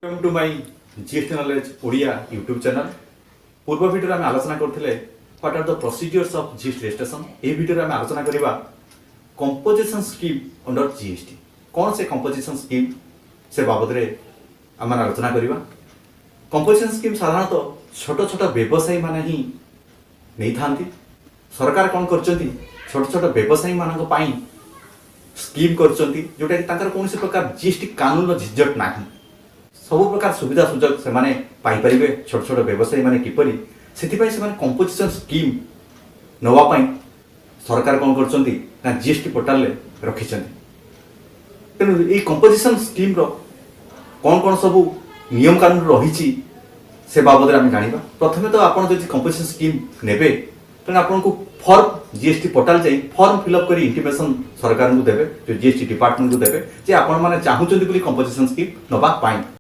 Welcome to my GST knowledge Odia YouTube channel. पूर्व video में आलोचना करथिले what are the procedures of GST registration. ए वीडियो में आलोचना करिबा कंपोजिशन स्कीम अंडर जीएसटी कौन से कंपोजिशन स्कीम से बाबद रे आम आलोचना करिबा। कंपोजिशन स्कीम साधारणतः छोट छोट व्यवसायी माने ही नहीं थांती। सरकार कौन करचंती छोट छोट व्यवसायी मानक पाई स्कीम करचंती जोटा कि तांकर कौन से प्रकार जीएसटी कानून झिझट नाही। सब प्रकार सुविधा सुजोग से माने पाई परिबे। छोट छोट व्यवसायी माने किपरि सेथिपाई से माने कंपोजिशन स्कीम नवा पाई सरकार कौन करचंती ना जीएसटी पोर्टल ले रखिचंती। तेनु ए कंपोजिशन स्कीम रो कौन कौन सब नियम कानून रही से बाबद आम जाना। प्रथम तो आप कंपोजिशन स्कीम नेबे तेना आपको फॉर्म जीएसटी पोर्टल जाई फॉर्म फिलअप कर इंटिमेशन सरकार को देवे जो जीएसटी डिपार्टमेंट को देवे जे आपण माने चाहूचंती बोली कंपोजिशन स्कीम नबा पाई।